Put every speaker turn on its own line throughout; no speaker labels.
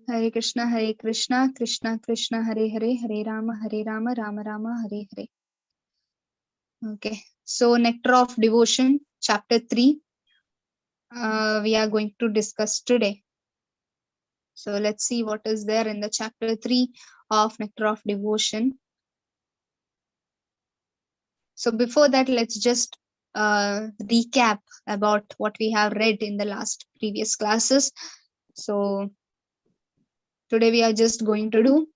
Hare Krishna, Krishna Krishna, Hare Hare, Hare Rama, Rama Rama, Hare Hare. Okay, so Nectar of Devotion, Chapter 3, we are going to discuss today. So let's see what is there in the Chapter 3 of Nectar of Devotion. So before that, let's just recap about what we have read in the previous classes. So today we are just going to do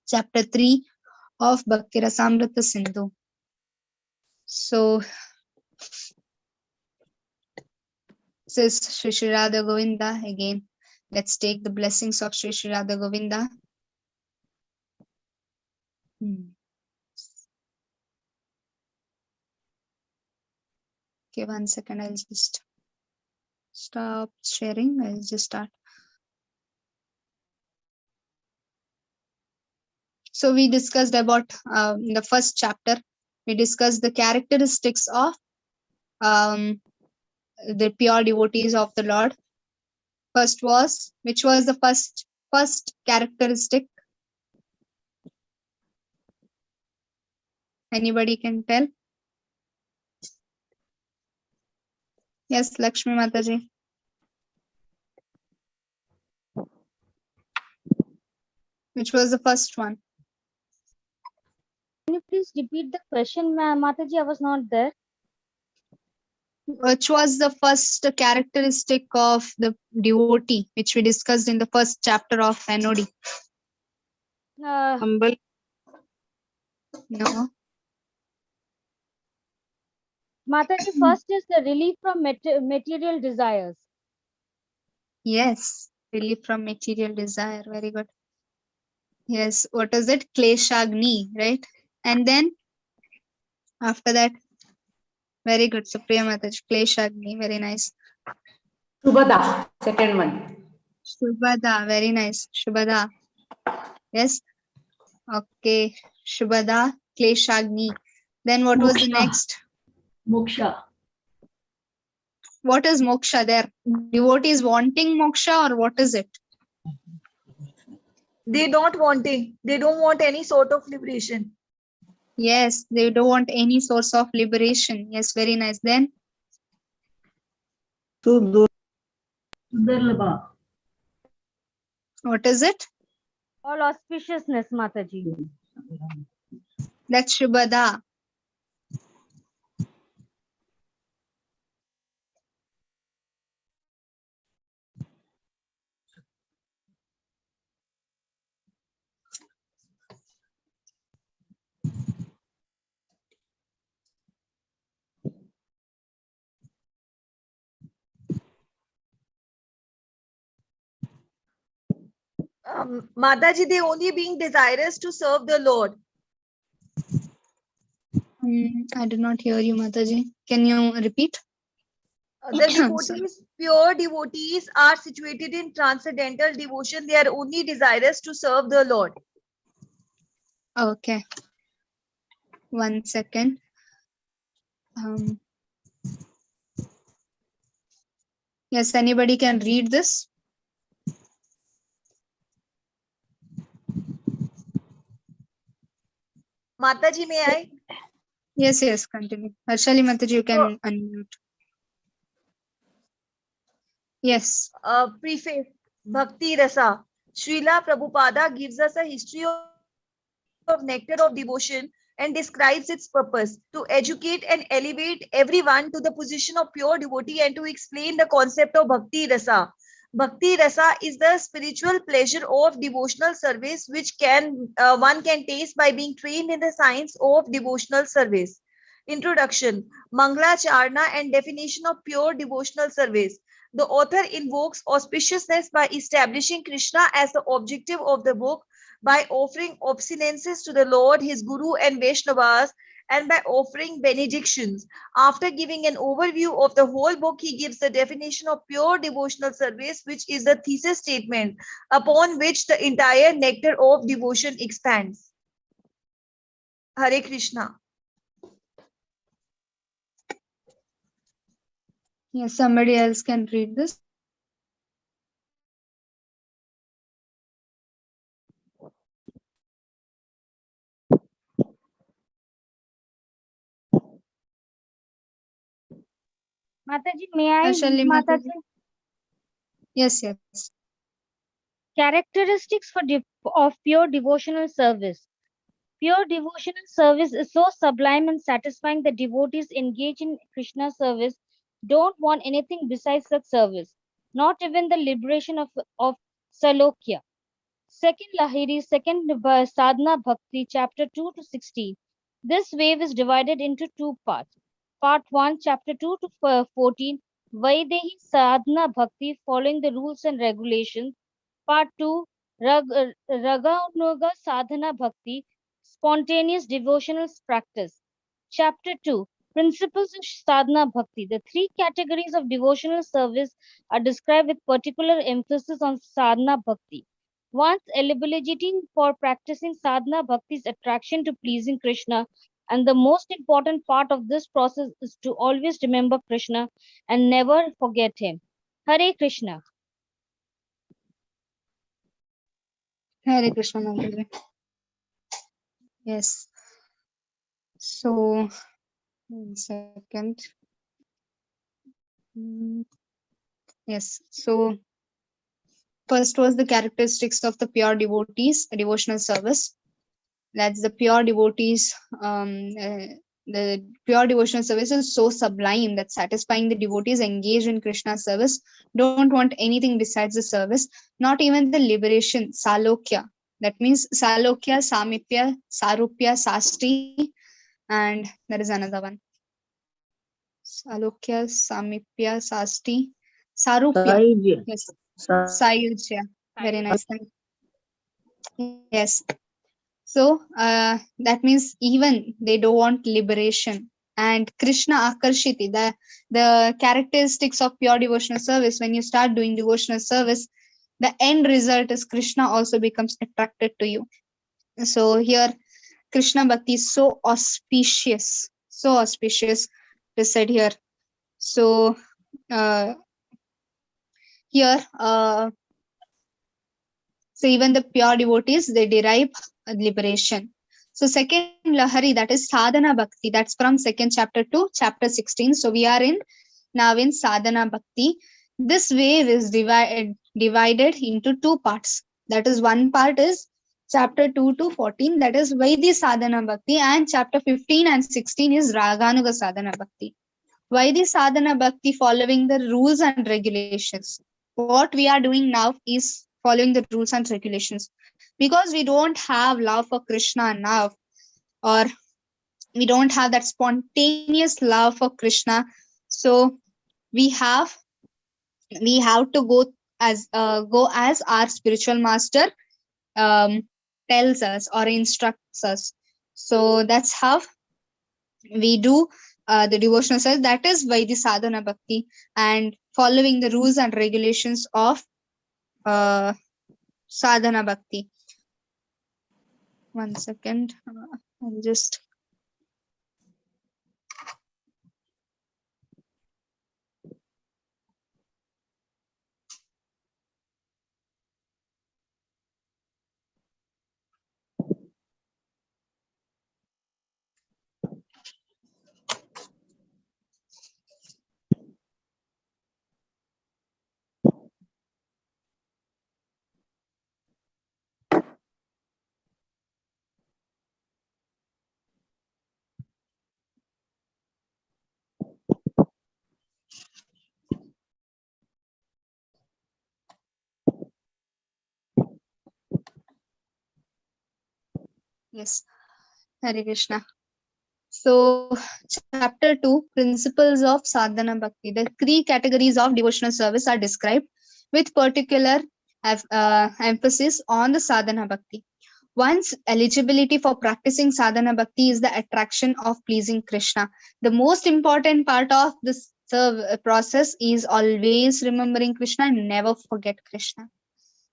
Chapter 3 of Bhakti Rasamrita Sindhu. So this is Shri Shri Radha Govinda again. Let's take the blessings of Shri Shri Radha Govinda. Okay, 1 second. I'll just stop sharing. I'll just start. So we discussed about in the first chapter, we discussed the characteristics of the pure devotees of the Lord. First was, which was the first characteristic? Anybody can tell? Yes, Lakshmi Mataji. Which was the first one?
Can you please repeat the question, Mataji? I was not there.
Which was the first characteristic of the devotee, which we discussed in the first chapter of NOD?
Humble.
No.
Mataji, first is the relief from material desires.
Yes, relief from material desire. Very good. Yes, what is it? Kleshagni, right? And then after that, very good, Supriya Mataji, Kleshagni, very nice.
Shubhada, second one.
Shubhada, very nice. Shubhada. Yes. Okay. Shubhada, Kleshagni. Then what was the next?
Moksha.
What is moksha there? Devotees wanting moksha or what is it?
They don't want any sort of liberation.
Yes, they don't want any source of liberation. Yes, very nice. Then?
Sudurlabha.
What is it?
All auspiciousness, Mataji.
That's Shubhada.
Mataji, they only being desirous to serve the Lord.
I did not hear you, Mataji. Can you repeat?
The devotees, pure devotees, are situated in transcendental devotion. They are only desirous to serve the Lord.
Okay. 1 second. Yes, anybody can read this?
Mataji, may I?
Yes, continue. Harshali Mataji, you can unmute. Yes.
Preface, Bhakti Rasa. Srila Prabhupada gives us a history of nectar of devotion and describes its purpose to educate and elevate everyone to the position of pure devotee and to explain the concept of Bhakti Rasa. Bhakti Rasa is the spiritual pleasure of devotional service which one can taste by being trained in the science of devotional service. Introduction, Mangala Charna and definition of pure devotional service. The author invokes auspiciousness by establishing Krishna as the objective of the book, by offering obeisances to the Lord, his Guru and Vaishnavas, and by offering benedictions. After giving an overview of the whole book, he gives the definition of pure devotional service, which is the thesis statement upon which the entire nectar of devotion expands. Hare Krishna.
Yes, somebody else can read this.
Mataji, may I
Shall
read,
we,
Mataji?
Yes, yes.
Characteristics of pure devotional service. Pure devotional service is so sublime and satisfying that devotees engaged in Krishna service don't want anything besides such service, not even the liberation of Salokya. Second Lahiri, second Sadhana Bhakti, chapter 2 to 16. This wave is divided into two parts. Part 1, chapter 2 to 14, Vaidehi Sadhana Bhakti, following the rules and regulations. Part 2, Raganuga Sadhana Bhakti, spontaneous devotional practice. Chapter 2, Principles of Sadhana Bhakti. The three categories of devotional service are described with particular emphasis on Sadhana Bhakti. One's eligibility for practicing sadhana bhakti is attraction to pleasing Krishna, and the most important part of this process is to always remember Krishna and never forget him. Hare Krishna.
Hare Krishna, Mataji. Yes. So, 1 second. Yes. So, first was the characteristics of the pure devotees, devotional service. That's the pure devotees. The pure devotional service is so sublime that satisfying the devotees engaged in Krishna service don't want anything besides the service, not even the liberation, salokya. That means salokya, samipya, sarupya, sasti, and there is another one. Salokya, samipya, sasti, sarupya.
Sahyajya.
Yes, sayujya. Very nice. Thank you. Yes. So that means even they don't want liberation. And Krishna Akarshiti, the characteristics of pure devotional service, when you start doing devotional service, the end result is Krishna also becomes attracted to you. So here, Krishna Bhakti is so auspicious, it is said here. So here, so even the pure devotees, they derive liberation. So second Lahari, that is Sadhana Bhakti. That's from second chapter to chapter 16. So we are now in Sadhana Bhakti. This wave is divided into two parts. That is, one part is chapter 2 to 14. That is Vaidhi Sadhana Bhakti. And chapter 15 and 16 is Raganuga Sadhana Bhakti. Vaidhi Sadhana Bhakti, following the rules and regulations. What we are doing now is following the rules and regulations, because we don't have love for Krishna now, or we don't have that spontaneous love for Krishna. So we have to go as our spiritual master tells us or instructs us. So that's how we do the devotional service. That is Vaidhi Sadhana Bhakti, and following the rules and regulations of Sadhana Bhakti. 1 second. I'll just. Yes, Hare Krishna. So, chapter 2, Principles of Sadhana Bhakti. The three categories of devotional service are described with particular emphasis on the Sadhana Bhakti. One's eligibility for practicing Sadhana Bhakti is the attraction of pleasing Krishna. The most important part of this process is always remembering Krishna and never forget Krishna.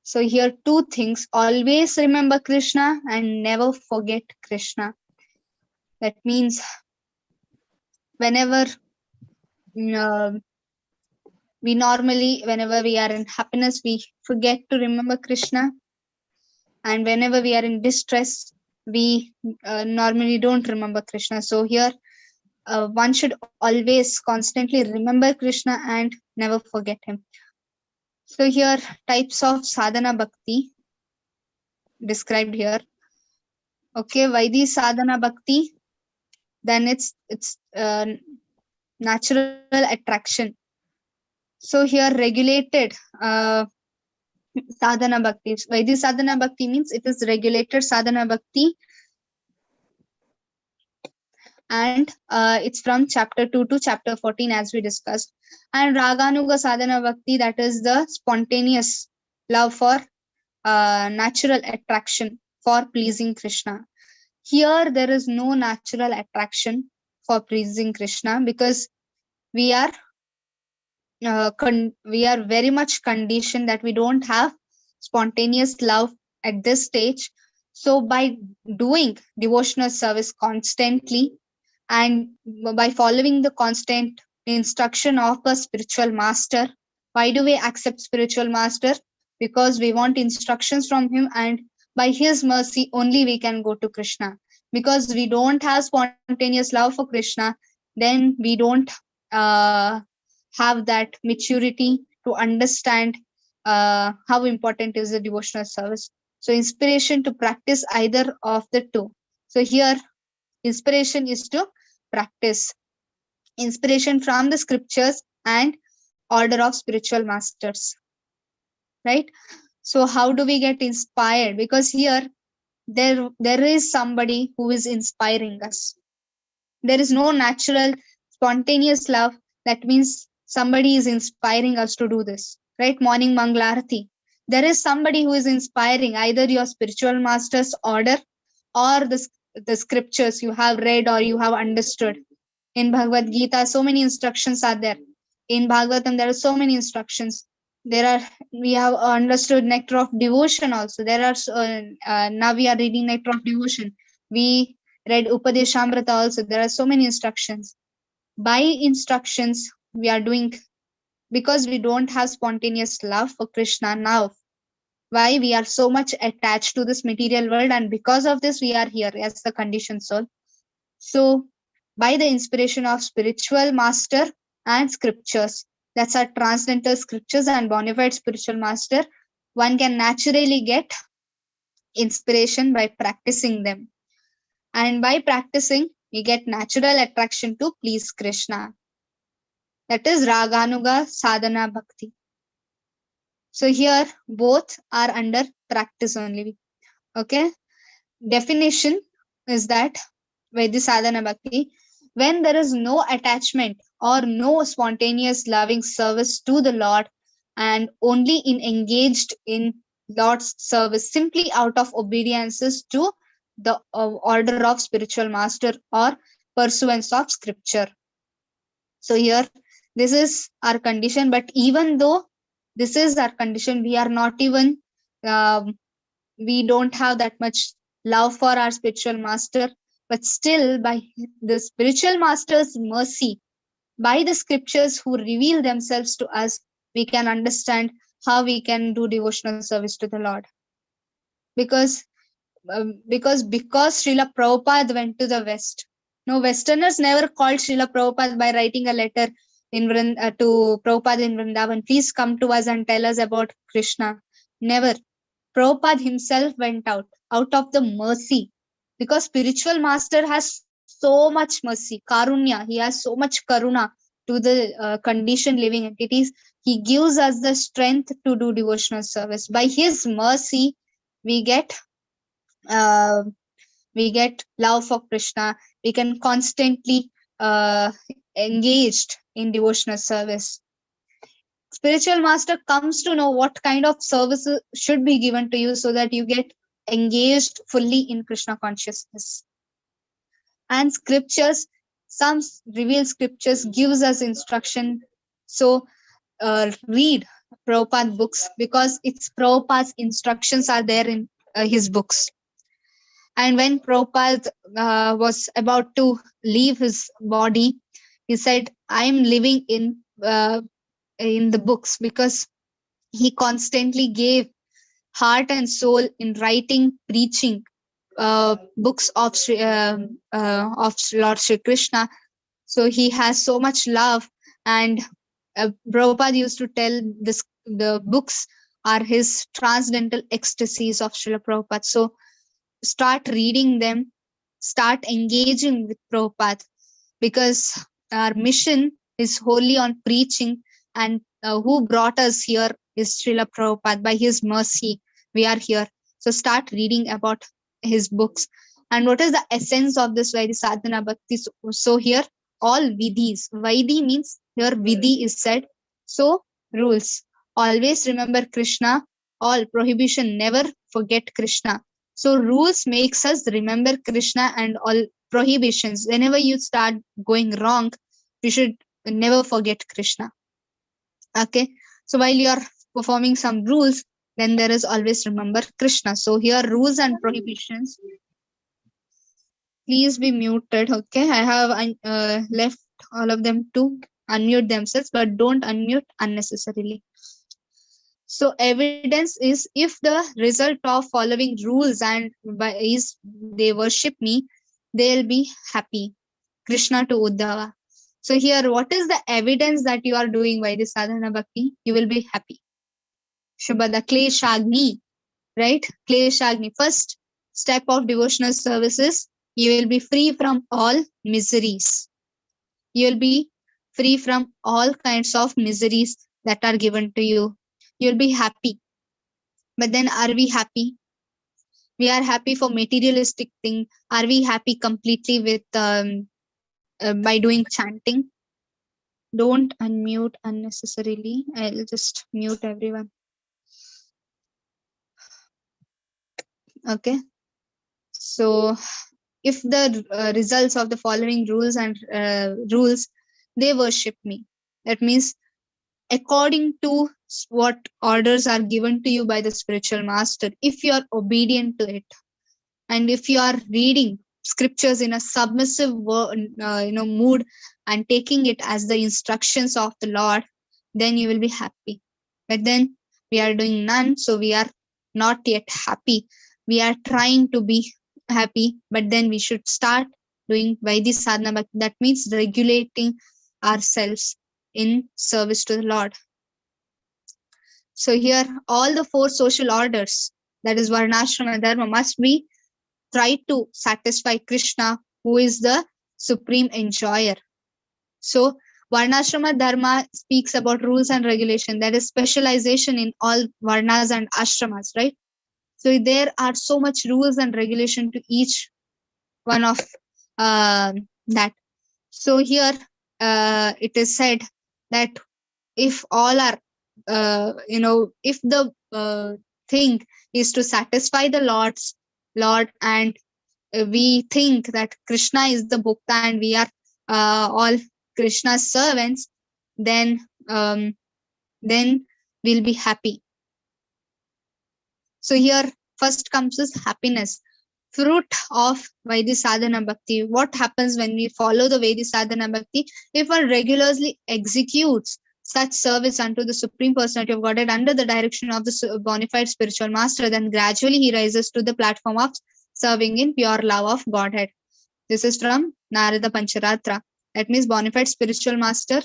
So here two things: always remember Krishna and never forget Krishna. That means whenever whenever we are in happiness, we forget to remember Krishna, and whenever we are in distress, we normally don't remember Krishna. So here one should always constantly remember Krishna and never forget him. So here, types of sadhana bhakti described here. Okay, Vaidhi sadhana bhakti, then it's natural attraction. So here, regulated sadhana bhakti. Vaidhi sadhana bhakti means it is regulated sadhana bhakti, and it's from chapter 2 to chapter 14 as we discussed. And raganuga sadhana bhakti, that is the spontaneous love for natural attraction for pleasing Krishna. Here there is no natural attraction for pleasing Krishna because we are we are very much conditioned that we don't have spontaneous love at this stage. So by doing devotional service constantly and by following the constant instruction of a spiritual master, why do we accept spiritual master? Because we want instructions from him, and by his mercy only we can go to Krishna. Because we don't have spontaneous love for Krishna, then we don't have that maturity to understand how important is the devotional service. So inspiration to practice either of the two. So here inspiration is to practice. Inspiration from the scriptures and order of spiritual masters. Right? So how do we get inspired? Because here there is somebody who is inspiring us. There is no natural spontaneous love. That means somebody is inspiring us to do this. Right? Morning Mangalarati. There is somebody who is inspiring, either your spiritual master's order or the scriptures you have read or you have understood. In Bhagavad Gita, so many instructions are there. In Bhagavatam, there are so many instructions. We have understood nectar of devotion also. Now we are reading nectar of devotion. We read Upadeshamrita also. There are so many instructions. By instructions, we are doing, because we don't have spontaneous love for Krishna now. Why? We are so much attached to this material world, and because of this, we are here as the conditioned soul. So, by the inspiration of spiritual master and scriptures, that's our transcendental scriptures and bona fide spiritual master, one can naturally get inspiration by practicing them. And by practicing, we get natural attraction to please Krishna. That is Raganuga Sadhana Bhakti. So here both are under practice only. Okay. Definition is that Vaidhi Sadhana Bhakti, when there is no attachment or no spontaneous loving service to the Lord, and only in engaged in Lord's service simply out of obediences to the order of spiritual master or pursuance of scripture. So here this is our condition, but even though this is our condition, we are not even we don't have that much love for our spiritual master, but still by the spiritual master's mercy, by the scriptures who reveal themselves to us, we can understand how we can do devotional service to the Lord. Because Srila Prabhupada went to the West. No, Westerners never called Srila Prabhupada by writing a letter to Prabhupada in Vrindavan, please come to us and tell us about Krishna. Never. Prabhupada himself went out of the mercy, because spiritual master has so much mercy, karunya. He has so much karuna to the conditioned living entities. He gives us the strength to do devotional service. By his mercy, we get love for Krishna. We can constantly engaged in devotional service. Spiritual master comes to know what kind of services should be given to you so that you get engaged fully in Krishna consciousness. And scriptures, some revealed scriptures gives us instruction. So read Prabhupada books, because it's Prabhupada's instructions are there in his books. And when Prabhupada was about to leave his body, he said, I am living in the books, because he constantly gave heart and soul in writing, preaching books of Lord Shri Krishna, So he has so much love, and Prabhupada used to tell this the books are his transcendental ecstasies of Srila Prabhupada. So start reading them, start engaging with Prabhupada, because our mission is wholly on preaching, and who brought us here is Srila Prabhupada. By his mercy, we are here. So start reading about his books. And what is the essence of this Vaidhi Sadhana Bhakti? So here, all vidhis. Vaidhi means here vidhi is said. So rules. Always remember Krishna. All prohibition. Never forget Krishna. So rules makes us remember Krishna, and all prohibitions. Whenever you start going wrong, you should never forget Krishna. Okay. So while you are performing some rules, then there is always remember Krishna. So here rules and prohibitions. Please be muted. Okay. I have left all of them to unmute themselves, but don't unmute unnecessarily. So evidence is, if the result of following rules and is they worship me, they'll be happy. Krishna to Uddhava. So here, what is the evidence that you are doing by this sadhana bhakti? You will be happy. Shubhada Kleshagni, right? Kleshagni. First step of devotional services, you will be free from all miseries. You will be free from all kinds of miseries that are given to you. You'll be happy. But then, are we happy? We are happy for materialistic thing. Are we happy completely with by doing chanting? Don't unmute unnecessarily. I'll just mute everyone. Okay. So if the results of the following rules and rules, they worship me. That means according to what orders are given to you by the spiritual master, if you are obedient to it, and if you are reading scriptures in a submissive mood and taking it as the instructions of the Lord, then you will be happy. But then we are doing none, so we are not yet happy. We are trying to be happy, but then we should start doing Vaidhi Sadhana Bhakti. That means regulating ourselves in service to the Lord. So here, all the four social orders, that is Varnashrama Dharma, must be try to satisfy Krishna, who is the supreme enjoyer. So Varnashrama Dharma speaks about rules and regulation. That is specialization in all Varnas and Ashramas, right? So there are so much rules and regulation to each one of that. So here it is said that if all are, if the thing is to satisfy the Lord, and we think that Krishna is the Bhokta and we are all Krishna's servants, then we'll be happy. So here first comes is happiness. Fruit of Vaidhi Sadhana Bhakti. What happens when we follow the Vaidhi Sadhana Bhakti? If one regularly executes such service unto the Supreme Personality of Godhead under the direction of the bona fide spiritual master, then gradually he rises to the platform of serving in pure love of Godhead. This is from Narada Pancharatra. That means bona fide spiritual master,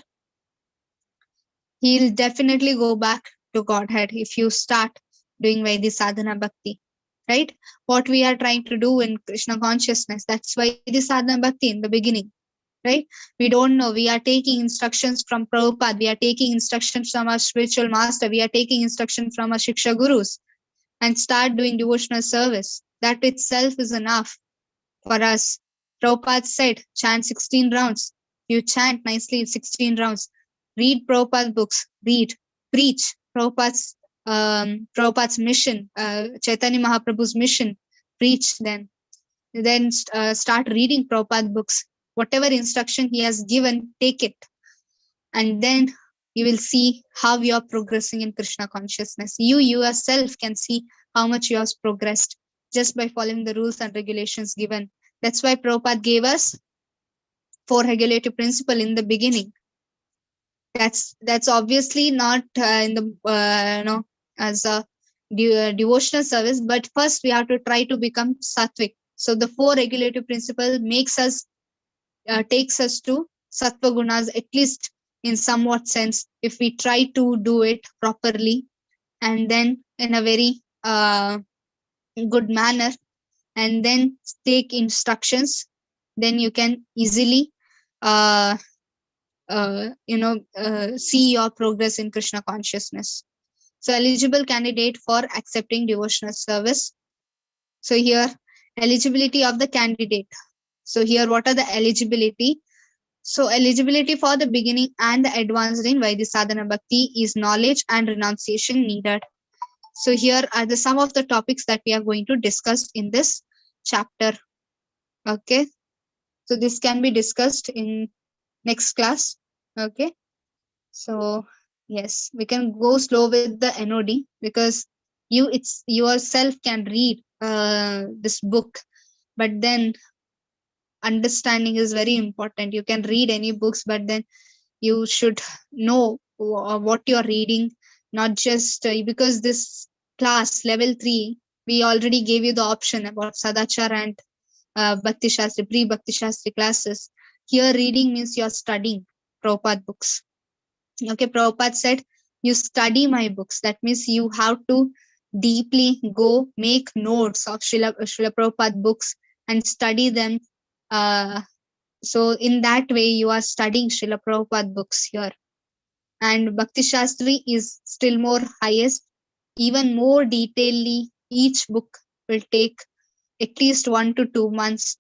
he'll definitely go back to Godhead if you start doing Vaidhi Sadhana Bhakti. Right? What we are trying to do in Krishna consciousness, that's why the Sadhana Bhakti in the beginning. Right? We don't know. We are taking instructions from Prabhupada. We are taking instructions from our spiritual master. We are taking instructions from our Shiksha Gurus, and start doing devotional service. That itself is enough for us. Prabhupada said, chant 16 rounds. You chant nicely 16 rounds. Read Prabhupada's books. Read. Preach Prabhupada's mission, Chaitanya Mahaprabhu's mission. Preach them. Then start reading Prabhupada's books. Whatever instruction he has given, take it. And then you will see how you are progressing in Krishna consciousness. You yourself can see how much you have progressed just by following the rules and regulations given. That's why Prabhupada gave us 4 regulative principles in the beginning. That's obviously not in the as a devotional service, but first we have to try to become sattvic. So the 4 regulative principles takes us to sattva gunas, at least in somewhat sense, if we try to do it properly and then in a very good manner, and then take instructions, then you can easily see your progress in Krishna consciousness. So eligible candidate for accepting devotional service. So here, eligibility of the candidate. So here, what are the eligibility? So eligibility for the beginning and the advanced in Vaidhi Sadhana Bhakti is knowledge and renunciation needed. So here are the some of the topics that we are going to discuss in this chapter. Okay. So this can be discussed in next class. Okay. So yes, we can go slow with the NOD because it's yourself can read this book, but then understanding is very important. You can read any books, but then you should know what you're reading, not just because this class level 3 we already gave you the option about Sadachar and Bhakti Shastri, pre-Bhakti Shastri classes. Here reading means you're studying Prabhupada books. Okay, Prabhupada said, you study my books. That means you have to deeply go make notes of Srila Prabhupada books and study them. So in that way, you are studying Srila Prabhupada books here. And Bhakti Shastri is still more highest, even more detailedly. Each book will take at least 1 to 2 months.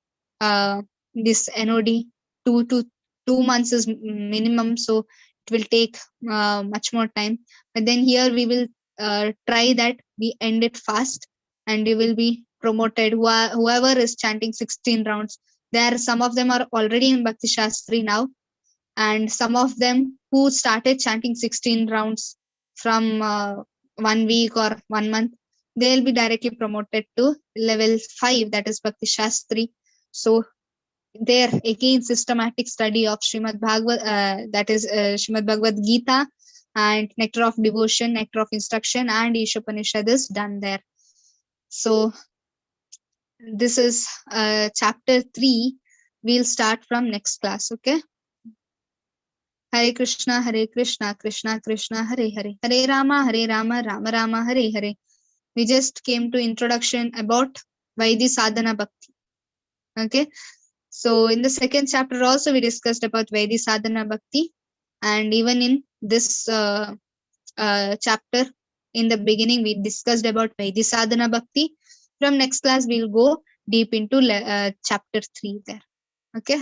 This NOD, 2 months is minimum, so it will take much more time. But then here we will try that we end it fast, and we will be promoted. Whoever is chanting 16 rounds, there some of them are already in Bhakti Shastri now, and some of them who started chanting 16 rounds from 1 week or 1 month, they'll be directly promoted to level 5, that is Bhakti Shastri. So there again, systematic study of Srimad Bhagavad, that is Srimad Bhagavad Gita and Nectar of Devotion, Nectar of Instruction and Ishopanishad is done there. So this is chapter 3. We'll start from next class. Okay. Hare Krishna, Krishna Krishna, Hare Hare, Hare Rama, Rama Rama, Hare Hare. We just came to introduction about Vaidhi Sadhana Bhakti. Okay. So in the second chapter also we discussed about Vaidhi Sadhana Bhakti, and even in this chapter in the beginning we discussed about Vaidhi Sadhana Bhakti. From next class we'll go deep into chapter 3 there. Okay.